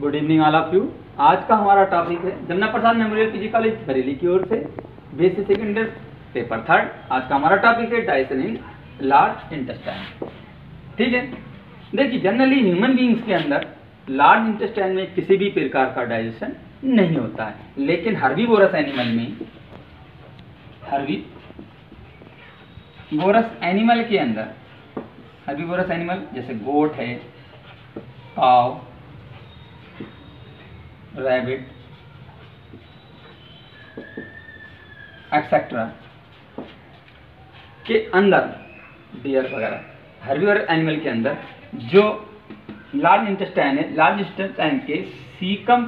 Good evening all of you. आज का हमारा टॉपिक है Jamuna Prasad memorial PG college Bareilly की ओर से बेसिक सेकेंडरी पेपर थर्ड। आज का हमारा टॉपिक है डाइजेशन इन लार्ज इंटेस्टाइन। ठीक है, देखिए जनरली ह्यूमन बीइंग्स के अंदर लार्ज इंटेस्टाइन में किसी भी प्रकार का डाइजेशन नहीं होता है, लेकिन हर्बीवोरस एनिमल के अंदर हर्बीवोरस एनिमल जैसे गोट है, काव, रैबिट एक्सेट्रा के अंदर, डियर वगैरह, हर्बीवोरस एनिमल के अंदर जो लार्ज इंटेस्टाइन है, लार्ज इंटेस्टाइन के सीकम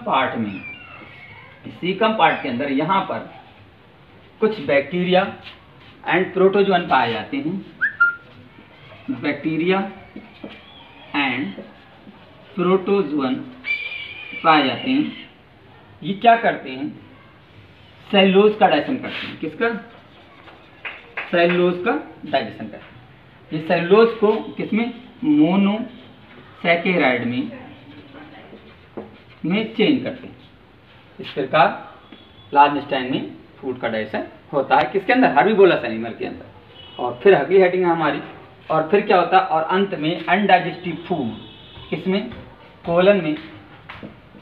पार्ट के अंदर यहाँ पर कुछ बैक्टीरिया एंड प्रोटोजोअन पाए जाते हैं। बैक्टीरिया एंड प्रोटोजोअन पाए जाते हैं। ये क्या करते हैं? सेलुलोज का डाइजेशन करते हैं। किसका? सेलुलोज का डाइजेशन करते हैं। ये सेलुलोज को किसमें? मोनोसैकेराइड में चेंज करते हैं। इस प्रकार लार्ज इंटेस्टाइन में फूड का डाइजेशन होता है। किसके अंदर? हर्बीवोरस एनिमल के अंदर। और फिर अगली हेडिंग है हमारी, और फिर क्या होता है? और अंत में अनडाइजेस्टिव फूड किसमें? कोलन में।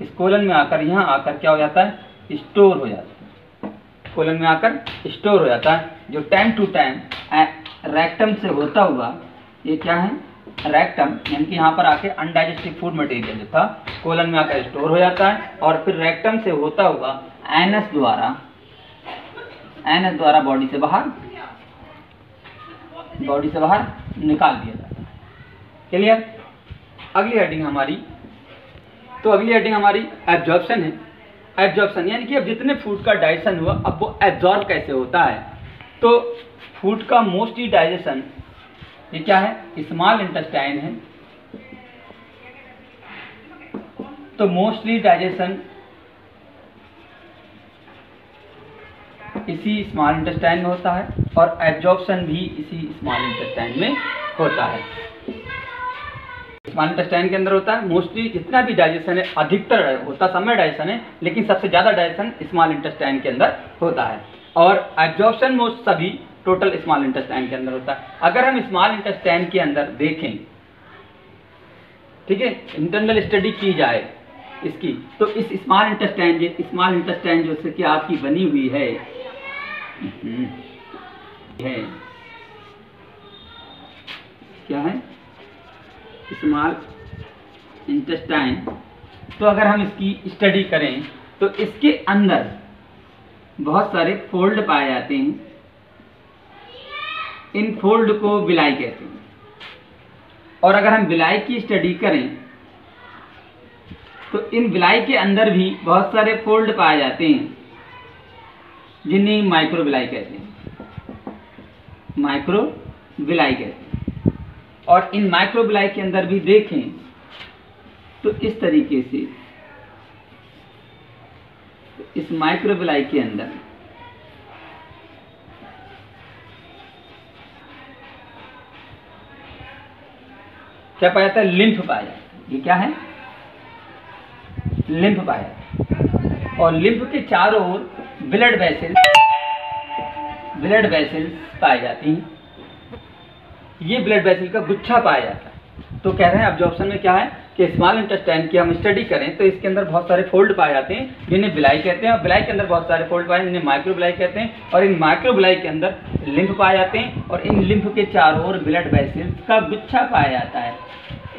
इस कोलन में आकर यहाँ आकर क्या हो जाता है? स्टोर हो जाता है। कोलन में आकर स्टोर हो जाता है, जो टाइम टू टाइम रेक्टम से होता हुआ, ये क्या है? रेक्टम, यानी कि यहाँ पर आके अनडाइजेस्टिव फूड मटेरियल जो था कोलन में आकर स्टोर हो जाता है, और फिर रेक्टम से होता हुआ एनस द्वारा बॉडी से बाहर निकाल दिया जाता है। क्लियर? अगली हेडिंग हमारी, तो अगली हेडिंग हमारी एब्जॉर्प्शन है। एब्जॉर्प्शन यानी कि अब जितने फूड का डाइजेशन हुआ, अब वो एब्जॉर्ब कैसे होता है। तो फूड का मोस्टली डाइजेशन, ये क्या है? स्मॉल इंटेस्टाइन है। तो मोस्टली डाइजेशन इसी स्मॉल इंटेस्टाइन में होता है, और एब्जॉर्प्शन भी इसी स्मॉल इंटेस्टाइन में होता है। स्मॉल इंटेस्टाइन के अंदर होता है। मोस्टली जितना भी डाइजेशन है, अधिकतर होता समय डाइजेशन है, लेकिन सबसे ज्यादा डाइजेशन स्मॉल इंटेस्टाइन के अंदर होता है, और एब्जॉर्प्शन मोस्ट सभी टोटल स्मॉल इंटेस्टाइन के अंदर होता है। अगर हम स्मॉल इंटेस्टाइन के अंदर देखें, ठीक है, इंटरनल स्टडी की जाए इसकी, तो इस स्मॉल इंटेस्टाइन जो कि आपकी बनी हुई है क्या है? Small intestine. तो अगर हम इसकी स्टडी करें तो इसके अंदर बहुत सारे फोल्ड पाए जाते हैं। इन फोल्ड को विलाई कहते हैं। और अगर हम विलाई की स्टडी करें तो इन विलाई के अंदर भी बहुत सारे फोल्ड पाए जाते हैं, जिन्हें माइक्रोविलाई कहते हैं। माइक्रोविलाई कहते हैं। और इन माइक्रोविलाई के अंदर भी देखें तो इस तरीके से, इस माइक्रोविलाई के अंदर क्या पाया जाता है? लिम्फ पाया जाता है। ये क्या है? लिम्फ पाया जाता है। और लिम्फ के चारों ओर ब्लड वेसल्स पाए जाती हैं। ये ब्लड वेसल का गुच्छा पाया जाता है। तो कह रहे हैं एब्जॉर्प्शन में क्या है कि स्मॉल इंटेस्टाइन की हम स्टडी करें तो इसके अंदर बहुत सारे फोल्ड पाए जाते हैं, जिन्हें विलाई कहते हैं, और विलाई के अंदर बहुत सारे फोल्ड पाए, जिन्हें माइक्रोविलाई कहते हैं, और इन माइक्रोविलाई के अंदर लिम्फ पाए जाते हैं, और इन लिम्फ के चारों ओर ब्लड वेसल्स का गुच्छा पाया जाता है।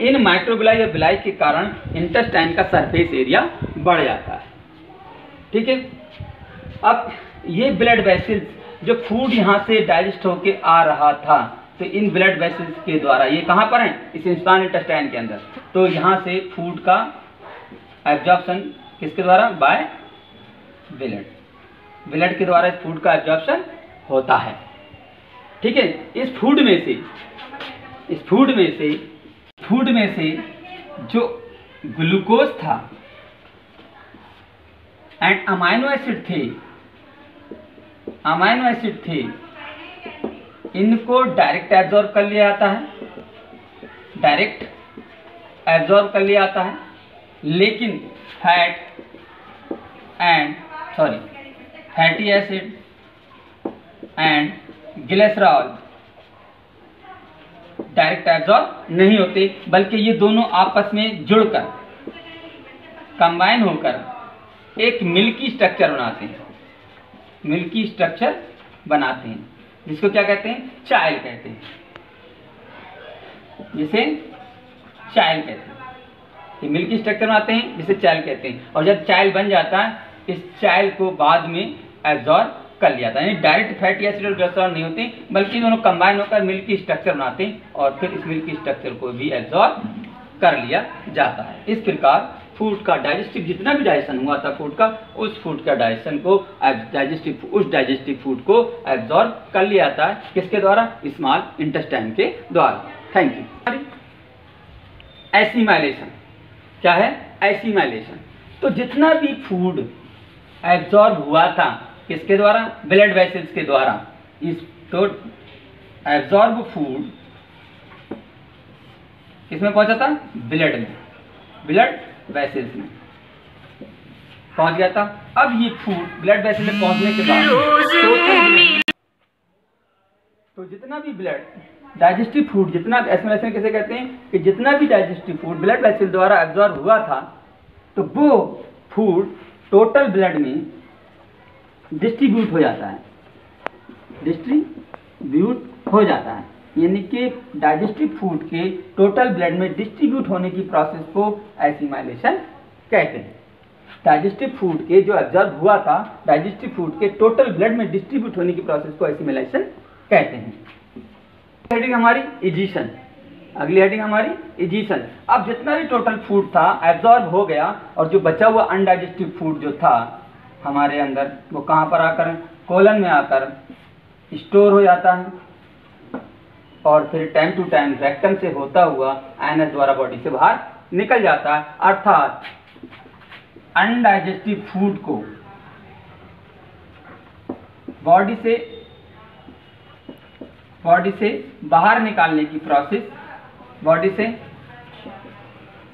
इन माइक्रोविलाई या विलाई के कारण इंटेस्टाइन का सरफेस एरिया बढ़ जाता है। ठीक है, अब ये ब्लड वेसल्स, जो फूड यहाँ से डाइजेस्ट होके आ रहा था, तो इन ब्लड वेसल्स के द्वारा, ये कहाँ पर है? इस स्मॉल इंटेस्टाइन के अंदर। तो यहाँ से फूड का एब्जॉर्प्शन किसके द्वारा? बाय ब्लड के द्वारा इस फूड का एब्जॉर्प्शन होता है। ठीक है, इस फूड में से जो ग्लूकोज था एंड अमाइनो एसिड थे, इनको डायरेक्ट एब्जॉर्ब कर लिया जाता है, एब्जॉर्ब कर लिया जाता है, लेकिन fatty acid and glycerol direct absorb नहीं होते, बल्कि ये दोनों आपस में जुड़कर कंबाइन होकर एक मिल्की स्ट्रक्चर बनाते हैं, मिल्की स्ट्रक्चर बनाते हैं, जिसको क्या कहते हैं, चाइल कहते हैं, जिसे चाइल कहते हैं। ये मिल्की स्ट्रक्चर बनाते हैं जिसे चाइल कहते हैं, और जब चाइल बन जाता है इस चाइल को बाद में एब्जॉर्ब कर लिया जाता है। यानी डायरेक्ट फैटी एसिड और ग्लिसरॉल नहीं होते, बल्कि दोनों कंबाइन होकर मिल्की स्ट्रक्चर बनाते हैं और फिर इस मिल्की स्ट्रक्चर को भी एब्जॉर्ब कर लिया जाता है। इस प्रकार फूड का डाइजेस्टिव, जितना भी डाइजेशन हुआ था फूड का, उस फूड का डाइजेशन को उस डाइजेस्टिव फूड को एब्जॉर्ब कर लिया जाता है। किसके द्वारा? स्मॉल इंटेस्टाइन के द्वारा। Thank you. एसिमाइलेशन क्या है? एसिमाइलेशन। तो जितना भी फूड एब्जॉर्ब हुआ था किसके द्वारा? ब्लड वेसल्स के द्वारा। इस तो एब्जॉर्ब फूड किसमें पहुंचा था? ब्लड में, ब्लड वेसल्स में पहुंच गया था। अब ये फूड ब्लड वेसल में पहुंचने के बाद तो जितना भी ब्लड डाइजेस्टिव फूड, जितना एसिमिलेशन कैसे कहते हैं कि जितना भी डाइजेस्टिव फूड ब्लड वेसल द्वारा एब्जॉर्ब हुआ था, तो वो फूड टोटल ब्लड में डिस्ट्रीब्यूट हो जाता है, डिस्ट्रीब्यूट हो जाता है। यानी कि डाइजेस्टिव फूड के टोटल ब्लड में डिस्ट्रीब्यूट होने की प्रोसेस को एसिमाइलेशन कहते हैं। डाइजेस्टिव फूड के जो एब्जॉर्ब हुआ था, डाइजेस्टिव फूड के टोटल ब्लड में डिस्ट्रीब्यूट होने की प्रोसेस को एसिमिलेशन कहते हैं। हेडिंग हमारी इजीशन, अगली हेडिंग हमारी इजीशन। अब जितना भी टोटल फूड था एब्जॉर्ब हो गया, और जो बचा हुआ अनडाइजेस्टिव फूड जो था हमारे अंदर, वो कहाँ पर आकर, कोलन में आकर स्टोर हो जाता है, और फिर टाइम टू टाइम रेक्टम से होता हुआ एनएस द्वारा बॉडी से बाहर निकल जाता है। अर्थात अनडाइजेस्टिव फूड को बॉडी से बाहर निकालने की प्रोसेस, बॉडी से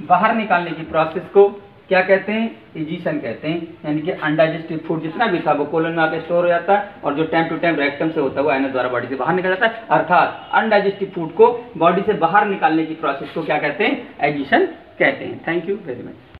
बाहर निकालने की प्रोसेस को क्या कहते हैं? इजीशन कहते हैं। यानी कि अनडाइजेस्टिव फूड जितना भी था वो कोलन में आकर स्टोर हो जाता है, और जो टाइम टू टाइम रेक्टम से होता हुआ एनएस द्वारा बॉडी से बाहर निकल जाता है। अर्थात अनडाइजेस्टिव फूड को बॉडी से बाहर निकालने की प्रोसेस को क्या कहते हैं? इजीशन कहते हैं। Thank you very much.